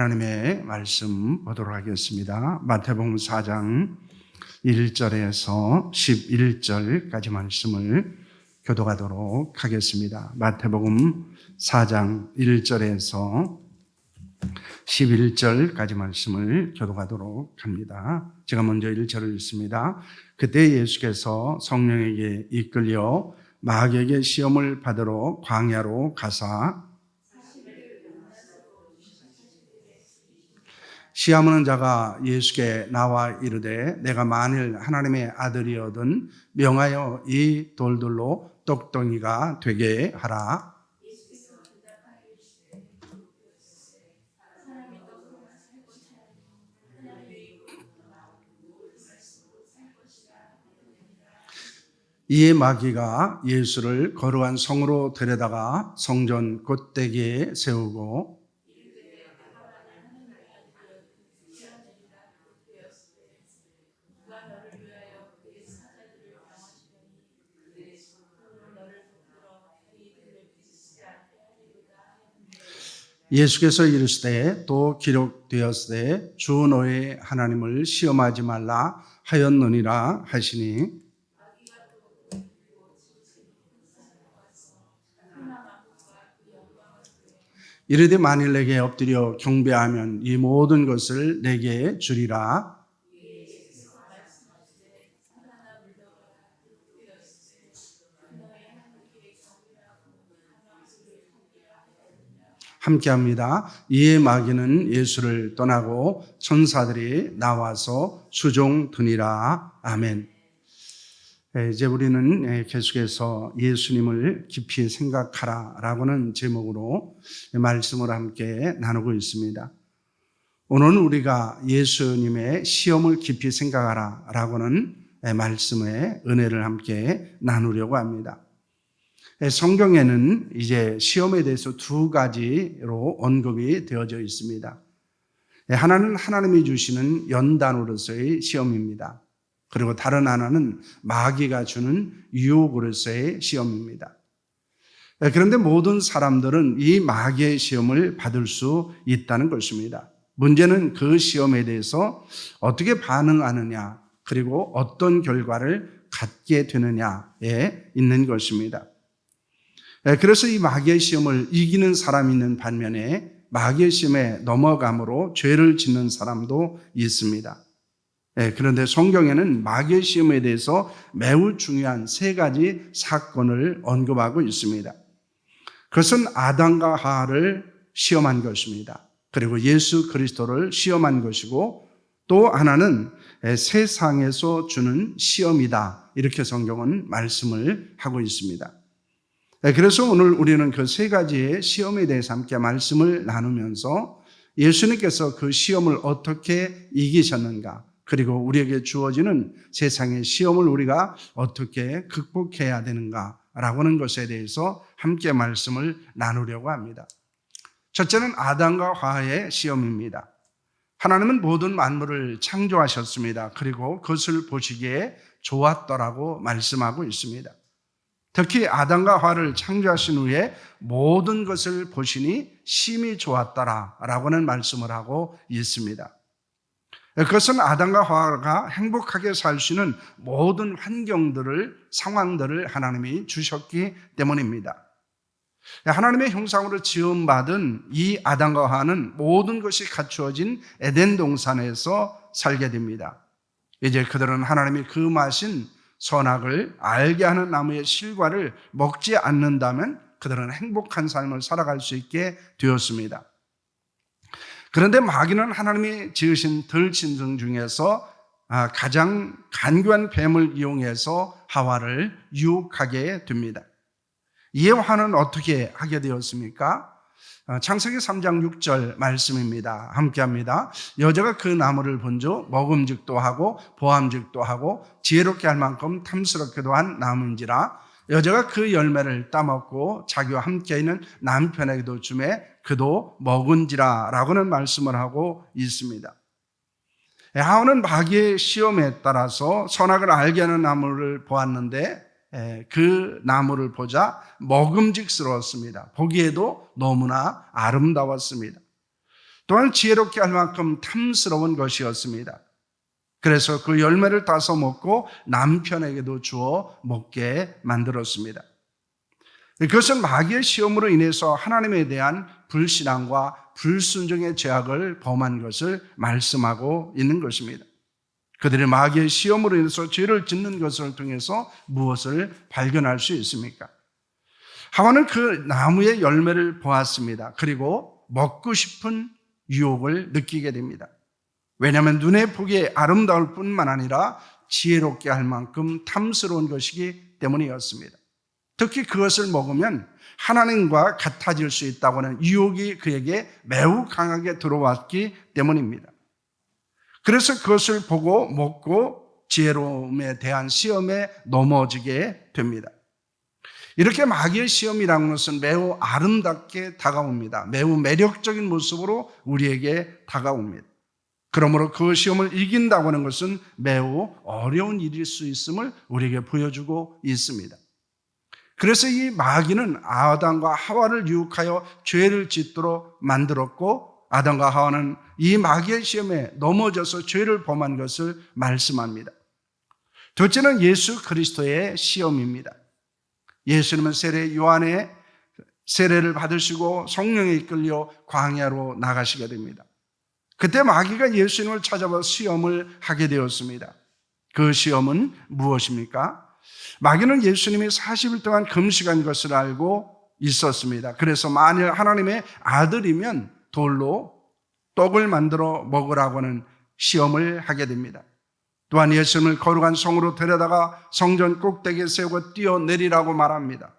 하나님의 말씀 보도록 하겠습니다. 마태복음 4장 1절에서 11절까지 말씀을 교독하도록 하겠습니다. 마태복음 4장 1절에서 11절까지 말씀을 교독하도록 합니다. 제가 먼저 1절을 읽습니다. 그때 예수께서 성령에게 이끌려 마귀에게 시험을 받으러 광야로 가사 시험하는 자가 예수께 나와 이르되 내가 만일 하나님의 아들이거든 명하여 이 돌들로 떡덩이가 되게 하라. 이에 마귀가 예수를 거룩한 성으로 데려다가 성전 곶대기에 세우고 예수께서 이르시되 또 기록되었으되 주 너의 하나님을 시험하지 말라 하였느니라 하시니 이르되 만일 내게 엎드려 경배하면 이 모든 것을 내게 주리라. 함께합니다. 이에 마귀는 예수를 떠나고 천사들이 나와서 수종드니라. 아멘. 이제 우리는 계속해서 예수님을 깊이 생각하라 라고는 제목으로 말씀을 함께 나누고 있습니다. 오늘은 우리가 예수님의 시험을 깊이 생각하라 라고는 말씀의 은혜를 함께 나누려고 합니다. 성경에는 이제 시험에 대해서 두 가지로 언급이 되어져 있습니다. 하나는 하나님이 주시는 연단으로서의 시험입니다. 그리고 다른 하나는 마귀가 주는 유혹으로서의 시험입니다. 그런데 모든 사람들은 이 마귀의 시험을 받을 수 있다는 것입니다. 문제는 그 시험에 대해서 어떻게 반응하느냐, 그리고 어떤 결과를 갖게 되느냐에 있는 것입니다. 그래서 이 마귀의 시험을 이기는 사람이 있는 반면에 마귀의 시험에 넘어감으로 죄를 짓는 사람도 있습니다. 그런데 성경에는 마귀의 시험에 대해서 매우 중요한 세 가지 사건을 언급하고 있습니다. 그것은 아담과 하와를 시험한 것입니다. 그리고 예수 그리스도를 시험한 것이고 또 하나는 세상에서 주는 시험이다. 이렇게 성경은 말씀을 하고 있습니다. 그래서 오늘 우리는 그 세 가지의 시험에 대해서 함께 말씀을 나누면서 예수님께서 그 시험을 어떻게 이기셨는가, 그리고 우리에게 주어지는 세상의 시험을 우리가 어떻게 극복해야 되는가라고 하는 것에 대해서 함께 말씀을 나누려고 합니다. 첫째는 아담과 하와의 시험입니다. 하나님은 모든 만물을 창조하셨습니다. 그리고 그것을 보시기에 좋았더라고 말씀하고 있습니다. 특히 아담과 하와를 창조하신 후에 모든 것을 보시니 심히 좋았더라라고 하는 말씀을 하고 있습니다. 그것은 아담과 하와가 행복하게 살 수 있는 모든 환경들을, 상황들을 하나님이 주셨기 때문입니다. 하나님의 형상으로 지음받은 이 아담과 하와는 모든 것이 갖추어진 에덴 동산에서 살게 됩니다. 이제 그들은 하나님이 금하신 선악을 알게 하는 나무의 실과를 먹지 않는다면 그들은 행복한 삶을 살아갈 수 있게 되었습니다. 그런데 마귀는 하나님이 지으신 들짐승 중에서 가장 간교한 뱀을 이용해서 하와를 유혹하게 됩니다. 이에 하와는 어떻게 하게 되었습니까? 창세기 3장 6절 말씀입니다. 함께합니다. 여자가 그 나무를 본즉 먹음직도 하고 보암직도 하고 지혜롭게 할 만큼 탐스럽게도 한 나무인지라 여자가 그 열매를 따먹고 자기와 함께 있는 남편에게도 주매 그도 먹은지라 라고는 말씀을 하고 있습니다. 하와는 마귀의 시험에 따라서 선악을 알게 하는 나무를 보았는데 그 나무를 보자 먹음직스러웠습니다. 보기에도 너무나 아름다웠습니다. 또한 지혜롭게 할 만큼 탐스러운 것이었습니다. 그래서 그 열매를 따서 먹고 남편에게도 주어 먹게 만들었습니다. 그것은 마귀의 시험으로 인해서 하나님에 대한 불신앙과 불순종의 죄악을 범한 것을 말씀하고 있는 것입니다. 그들이 마귀의 시험으로 인해서 죄를 짓는 것을 통해서 무엇을 발견할 수 있습니까? 하와는 그 나무의 열매를 보았습니다. 그리고 먹고 싶은 유혹을 느끼게 됩니다. 왜냐하면 눈에 보기에 아름다울 뿐만 아니라 지혜롭게 할 만큼 탐스러운 것이기 때문이었습니다. 특히 그것을 먹으면 하나님과 같아질 수 있다고 하는 유혹이 그에게 매우 강하게 들어왔기 때문입니다. 그래서 그것을 보고 먹고 지혜로움에 대한 시험에 넘어지게 됩니다. 이렇게 마귀의 시험이라는 것은 매우 아름답게 다가옵니다. 매우 매력적인 모습으로 우리에게 다가옵니다. 그러므로 그 시험을 이긴다고 하는 것은 매우 어려운 일일 수 있음을 우리에게 보여주고 있습니다. 그래서 이 마귀는 아담과 하와를 유혹하여 죄를 짓도록 만들었고, 아담과 하와는 이 마귀의 시험에 넘어져서 죄를 범한 것을 말씀합니다. 둘째는 예수 그리스도의 시험입니다. 예수님은 세례 요한의 세례를 받으시고 성령에 이끌려 광야로 나가시게 됩니다. 그때 마귀가 예수님을 찾아와 시험을 하게 되었습니다. 그 시험은 무엇입니까? 마귀는 예수님이 40일 동안 금식한 것을 알고 있었습니다. 그래서 만일 하나님의 아들이면 돌로 떡을 만들어 먹으라고 하는 시험을 하게 됩니다. 또한 예수님을 거룩한 성으로 데려다가 성전 꼭대기에 세우고 뛰어내리라고 말합니다.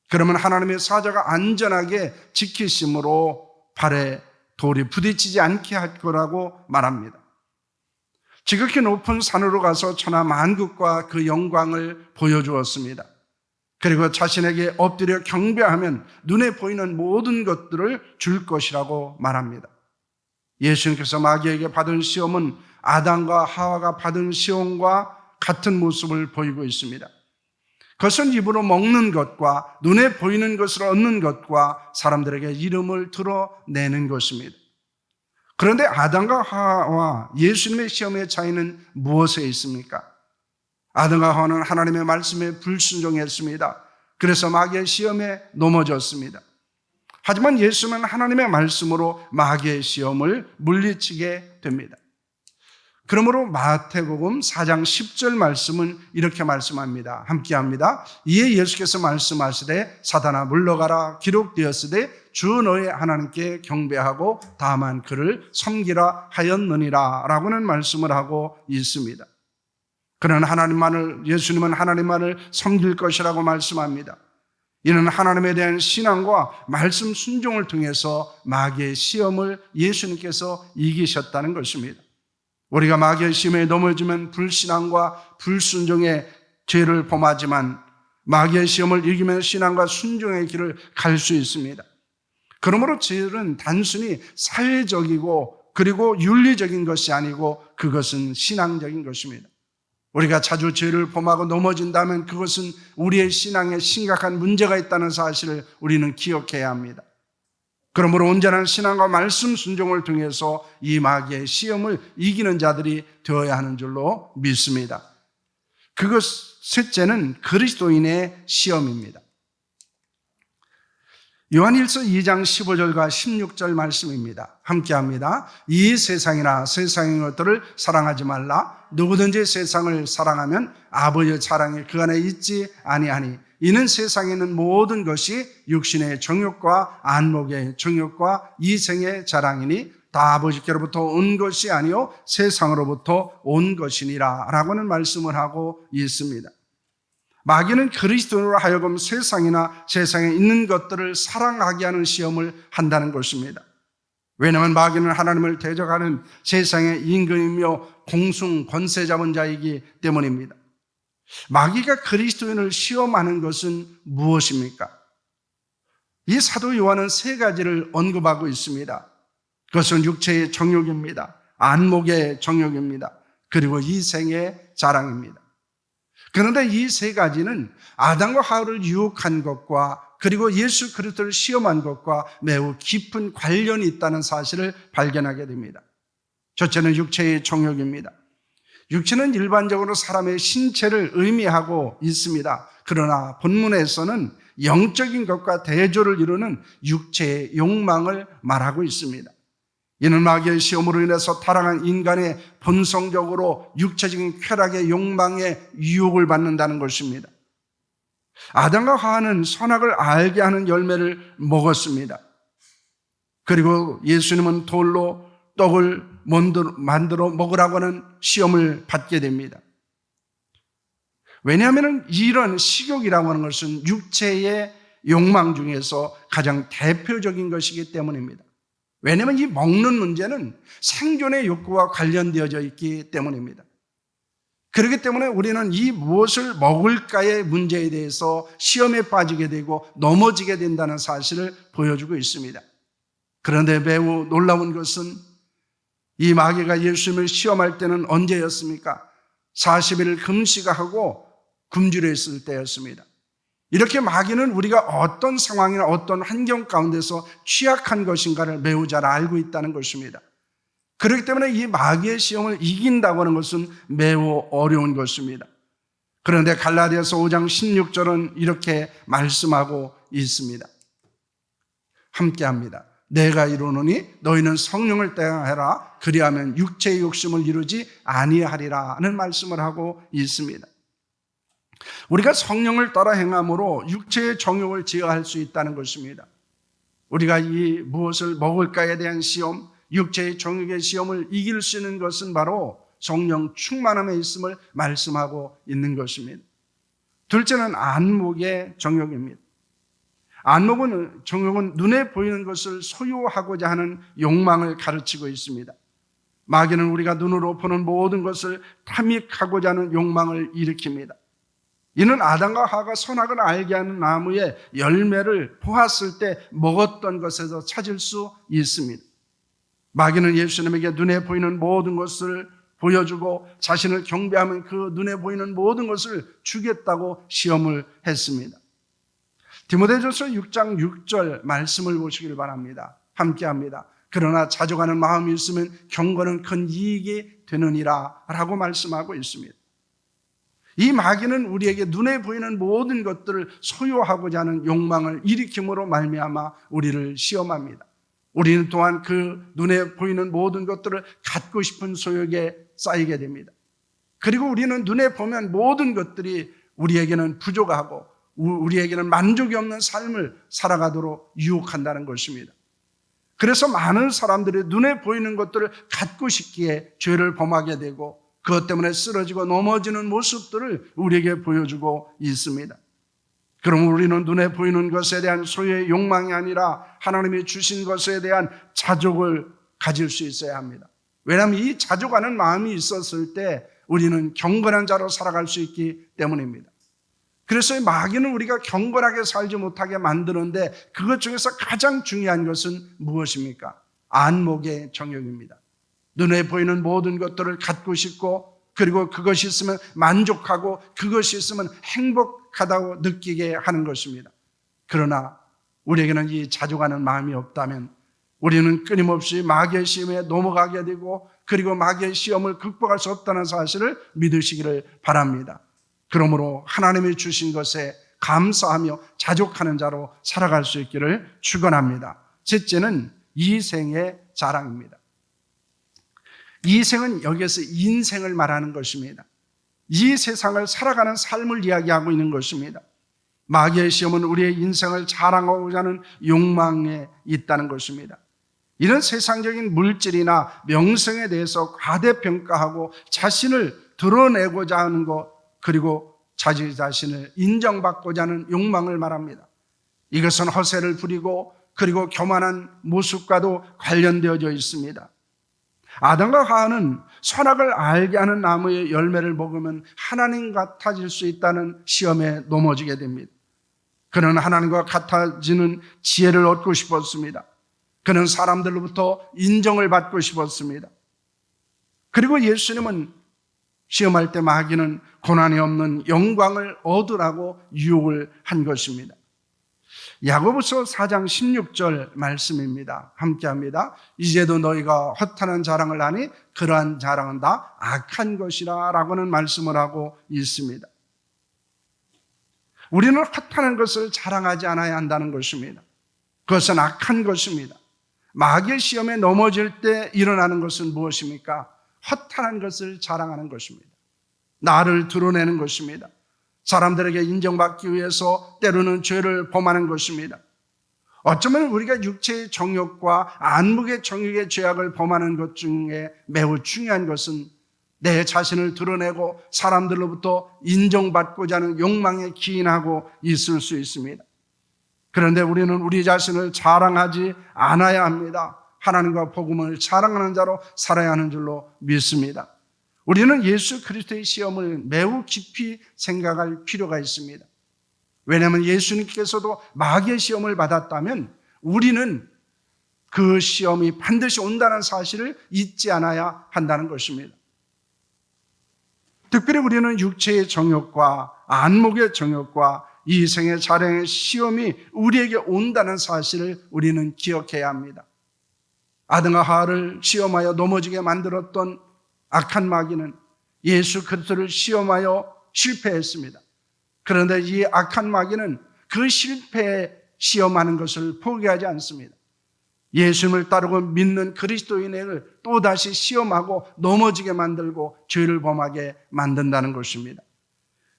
그러면 하나님의 사자가 안전하게 지키심으로 발에 돌이 부딪히지 않게 할 거라고 말합니다. 지극히 높은 산으로 가서 천하 만국과 그 영광을 보여주었습니다. 그리고 자신에게 엎드려 경배하면 눈에 보이는 모든 것들을 줄 것이라고 말합니다. 예수님께서 마귀에게 받은 시험은 아담과 하와가 받은 시험과 같은 모습을 보이고 있습니다. 그것은 입으로 먹는 것과 눈에 보이는 것을 얻는 것과 사람들에게 이름을 드러내는 것입니다. 그런데 아담과 하와와 예수님의 시험의 차이는 무엇에 있습니까? 아담과 하와는 하나님의 말씀에 불순종했습니다. 그래서 마귀의 시험에 넘어졌습니다. 하지만 예수님은 하나님의 말씀으로 마귀의 시험을 물리치게 됩니다. 그러므로 마태복음 4장 10절 말씀은 이렇게 말씀합니다. 함께합니다. 이에 예수께서 말씀하시되 사단아 물러가라 기록되었으되 주 너의 하나님께 경배하고 다만 그를 섬기라 하였느니라 라고는 말씀을 하고 있습니다. 그는 예수님은 하나님만을 섬길 것이라고 말씀합니다. 이는 하나님에 대한 신앙과 말씀 순종을 통해서 마귀의 시험을 예수님께서 이기셨다는 것입니다. 우리가 마귀의 시험에 넘어지면 불신앙과 불순종의 죄를 범하지만 마귀의 시험을 이기면 신앙과 순종의 길을 갈 수 있습니다. 그러므로 죄는 단순히 사회적이고 그리고 윤리적인 것이 아니고 그것은 신앙적인 것입니다. 우리가 자주 죄를 범하고 넘어진다면 그것은 우리의 신앙에 심각한 문제가 있다는 사실을 우리는 기억해야 합니다. 그러므로 온전한 신앙과 말씀 순종을 통해서 이 마귀의 시험을 이기는 자들이 되어야 하는 줄로 믿습니다. 셋째는 그리스도인의 시험입니다. 요한일서 2장 15절과 16절 말씀입니다. 함께합니다. 이 세상이나 세상의 것들을 사랑하지 말라. 누구든지 세상을 사랑하면 아버지의 사랑이 그 안에 있지 아니하니 이는 세상에 있는 모든 것이 육신의 정욕과 안목의 정욕과 이생의 자랑이니 다 아버지께로부터 온 것이 아니요 세상으로부터 온 것이니라 라고는 말씀을 하고 있습니다. 마귀는 그리스도인으로 하여금 세상이나 세상에 있는 것들을 사랑하게 하는 시험을 한다는 것입니다. 왜냐하면 마귀는 하나님을 대적하는 세상의 임금이며 공숭 권세 잡은 자이기 때문입니다. 마귀가 그리스도인을 시험하는 것은 무엇입니까? 이 사도 요한은 세 가지를 언급하고 있습니다. 그것은 육체의 정욕입니다. 안목의 정욕입니다. 그리고 이생의 자랑입니다. 그런데 이 세 가지는 아담과 하와를 유혹한 것과 그리고 예수 그리스도를 시험한 것과 매우 깊은 관련이 있다는 사실을 발견하게 됩니다. 첫째는 육체의 정욕입니다. 육체는 일반적으로 사람의 신체를 의미하고 있습니다. 그러나 본문에서는 영적인 것과 대조를 이루는 육체의 욕망을 말하고 있습니다. 이는 마귀의 시험으로 인해서 타락한 인간의 본성적으로 육체적인 쾌락의 욕망에 유혹을 받는다는 것입니다. 아담과 하와는 선악을 알게 하는 열매를 먹었습니다. 그리고 예수님은 돌로 떡을 만들어 먹으라고 하는 시험을 받게 됩니다. 왜냐하면 이런 식욕이라고 하는 것은 육체의 욕망 중에서 가장 대표적인 것이기 때문입니다. 왜냐하면 이 먹는 문제는 생존의 욕구와 관련되어져 있기 때문입니다. 그렇기 때문에 우리는 이 무엇을 먹을까의 문제에 대해서 시험에 빠지게 되고 넘어지게 된다는 사실을 보여주고 있습니다. 그런데 매우 놀라운 것은 이 마귀가 예수님을 시험할 때는 언제였습니까? 40일 금식하고 굶주렸을 때였습니다. 이렇게 마귀는 우리가 어떤 상황이나 어떤 환경 가운데서 취약한 것인가를 매우 잘 알고 있다는 것입니다. 그렇기 때문에 이 마귀의 시험을 이긴다고 하는 것은 매우 어려운 것입니다. 그런데 갈라디아서 5장 16절은 이렇게 말씀하고 있습니다. 함께합니다. 내가 이루노니 너희는 성령을 따라해라. 그리하면 육체의 욕심을 이루지 아니하리라는 말씀을 하고 있습니다. 우리가 성령을 따라 행함으로 육체의 정욕을 제어할 수 있다는 것입니다. 우리가 이 무엇을 먹을까에 대한 시험, 육체의 정욕의 시험을 이길 수 있는 것은 바로 성령 충만함에 있음을 말씀하고 있는 것입니다. 둘째는 안목의 정욕입니다. 정욕은 눈에 보이는 것을 소유하고자 하는 욕망을 가르치고 있습니다. 마귀는 우리가 눈으로 보는 모든 것을 탐닉하고자 하는 욕망을 일으킵니다. 이는 아담과 하와가 선악을 알게 하는 나무의 열매를 보았을 때 먹었던 것에서 찾을 수 있습니다. 마귀는 예수님에게 눈에 보이는 모든 것을 보여주고 자신을 경배하면 그 눈에 보이는 모든 것을 주겠다고 시험을 했습니다. 디모데전서 6장 6절 말씀을 보시길 바랍니다. 함께합니다. 그러나 자족하는 마음이 있으면 경건은 큰 이익이 되느니라 라고 말씀하고 있습니다. 이 마귀는 우리에게 눈에 보이는 모든 것들을 소유하고자 하는 욕망을 일으킴으로 말미암아 우리를 시험합니다. 우리는 또한 그 눈에 보이는 모든 것들을 갖고 싶은 소욕에 쌓이게 됩니다. 그리고 우리는 눈에 보면 모든 것들이 우리에게는 부족하고 우리에게는 만족이 없는 삶을 살아가도록 유혹한다는 것입니다. 그래서 많은 사람들이 눈에 보이는 것들을 갖고 싶기에 죄를 범하게 되고 그것 때문에 쓰러지고 넘어지는 모습들을 우리에게 보여주고 있습니다. 그럼 우리는 눈에 보이는 것에 대한 소유의 욕망이 아니라 하나님이 주신 것에 대한 자족을 가질 수 있어야 합니다. 왜냐하면 이 자족하는 마음이 있었을 때 우리는 경건한 자로 살아갈 수 있기 때문입니다. 그래서 마귀는 우리가 경건하게 살지 못하게 만드는데 그것 중에서 가장 중요한 것은 무엇입니까? 안목의 정욕입니다. 눈에 보이는 모든 것들을 갖고 싶고 그리고 그것이 있으면 만족하고 그것이 있으면 행복하다고 느끼게 하는 것입니다. 그러나 우리에게는 이 자족하는 마음이 없다면 우리는 끊임없이 마귀의 시험에 넘어가게 되고 그리고 마귀의 시험을 극복할 수 없다는 사실을 믿으시기를 바랍니다. 그러므로 하나님이 주신 것에 감사하며 자족하는 자로 살아갈 수 있기를 축원합니다. 셋째는 이생의 자랑입니다. 이생은 여기에서 인생을 말하는 것입니다. 이 세상을 살아가는 삶을 이야기하고 있는 것입니다. 마귀의 시험은 우리의 인생을 자랑하고자 하는 욕망에 있다는 것입니다. 이런 세상적인 물질이나 명성에 대해서 과대평가하고 자신을 드러내고자 하는 것 그리고 자기 자신을 인정받고자 하는 욕망을 말합니다. 이것은 허세를 부리고 그리고 교만한 모습과도 관련되어져 있습니다. 아담과 하와는 선악을 알게 하는 나무의 열매를 먹으면 하나님 같아질 수 있다는 시험에 넘어지게 됩니다. 그는 하나님과 같아지는 지혜를 얻고 싶었습니다. 그는 사람들로부터 인정을 받고 싶었습니다. 그리고 예수님은 시험할 때 마귀는 고난이 없는 영광을 얻으라고 유혹을 한 것입니다. 야고보서 4장 16절 말씀입니다. 함께합니다. 이제도 너희가 허탄한 자랑을 하니 그러한 자랑은 다 악한 것이라 라고는 말씀을 하고 있습니다. 우리는 허탄한 것을 자랑하지 않아야 한다는 것입니다. 그것은 악한 것입니다. 마귀의 시험에 넘어질 때 일어나는 것은 무엇입니까? 허탄한 것을 자랑하는 것입니다. 나를 드러내는 것입니다. 사람들에게 인정받기 위해서 때로는 죄를 범하는 것입니다. 어쩌면 우리가 육체의 정욕과 안목의 정욕의 죄악을 범하는 것 중에 매우 중요한 것은 내 자신을 드러내고 사람들로부터 인정받고자 하는 욕망에 기인하고 있을 수 있습니다. 그런데 우리는 우리 자신을 자랑하지 않아야 합니다. 하나님과 복음을 자랑하는 자로 살아야 하는 줄로 믿습니다. 우리는 예수 그리스도의 시험을 매우 깊이 생각할 필요가 있습니다. 왜냐하면 예수님께서도 마귀의 시험을 받았다면 우리는 그 시험이 반드시 온다는 사실을 잊지 않아야 한다는 것입니다. 특별히 우리는 육체의 정욕과 안목의 정욕과 이생의 자랑의 시험이 우리에게 온다는 사실을 우리는 기억해야 합니다. 아담과 하와를 시험하여 넘어지게 만들었던 악한 마귀는 예수 그리스도를 시험하여 실패했습니다. 그런데 이 악한 마귀는 그 실패에 시험하는 것을 포기하지 않습니다. 예수님을 따르고 믿는 그리스도인을 또다시 시험하고 넘어지게 만들고 죄를 범하게 만든다는 것입니다.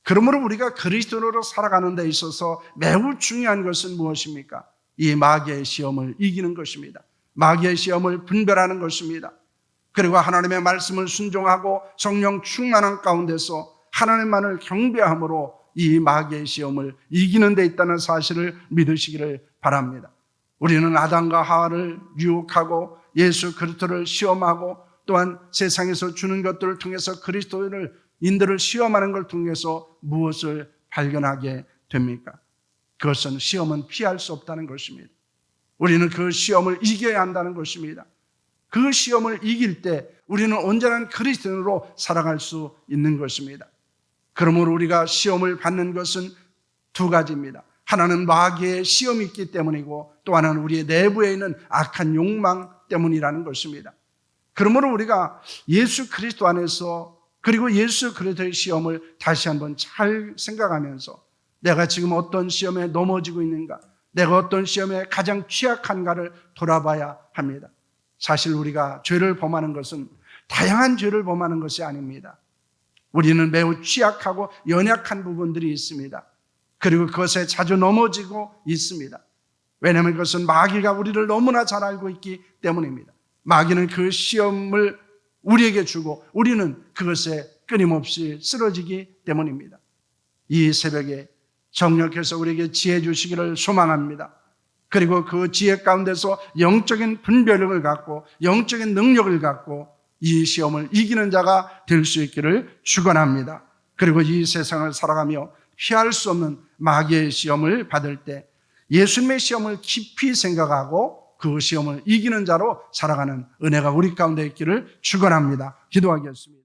그러므로 우리가 그리스도인으로 살아가는 데 있어서 매우 중요한 것은 무엇입니까? 이 마귀의 시험을 이기는 것입니다. 마귀의 시험을 분별하는 것입니다. 그리고 하나님의 말씀을 순종하고 성령 충만한 가운데서 하나님만을 경배함으로 이 마귀의 시험을 이기는 데 있다는 사실을 믿으시기를 바랍니다. 우리는 아담과 하와를 유혹하고 예수 그리스도를 시험하고 또한 세상에서 주는 것들을 통해서 그리스도인들을 시험하는 걸 통해서 무엇을 발견하게 됩니까? 그것은 시험은 피할 수 없다는 것입니다. 우리는 그 시험을 이겨야 한다는 것입니다. 그 시험을 이길 때 우리는 언제나 그리스도인으로 살아갈 수 있는 것입니다. 그러므로 우리가 시험을 받는 것은 두 가지입니다. 하나는 마귀의 시험이 있기 때문이고 또 하나는 우리의 내부에 있는 악한 욕망 때문이라는 것입니다. 그러므로 우리가 예수 그리스도 안에서 그리고 예수 그리스도의 시험을 다시 한번 잘 생각하면서 내가 지금 어떤 시험에 넘어지고 있는가, 내가 어떤 시험에 가장 취약한가를 돌아봐야 합니다. 사실 우리가 죄를 범하는 것은 다양한 죄를 범하는 것이 아닙니다. 우리는 매우 취약하고 연약한 부분들이 있습니다. 그리고 그것에 자주 넘어지고 있습니다. 왜냐하면 그것은 마귀가 우리를 너무나 잘 알고 있기 때문입니다. 마귀는 그 시험을 우리에게 주고 우리는 그것에 끊임없이 쓰러지기 때문입니다. 이 새벽에 정력해서 우리에게 지혜 주시기를 소망합니다. 그리고 그 지혜 가운데서 영적인 분별력을 갖고 영적인 능력을 갖고 이 시험을 이기는 자가 될 수 있기를 축원합니다. 그리고 이 세상을 살아가며 피할 수 없는 마귀의 시험을 받을 때 예수님의 시험을 깊이 생각하고 그 시험을 이기는 자로 살아가는 은혜가 우리 가운데 있기를 축원합니다. 기도하겠습니다.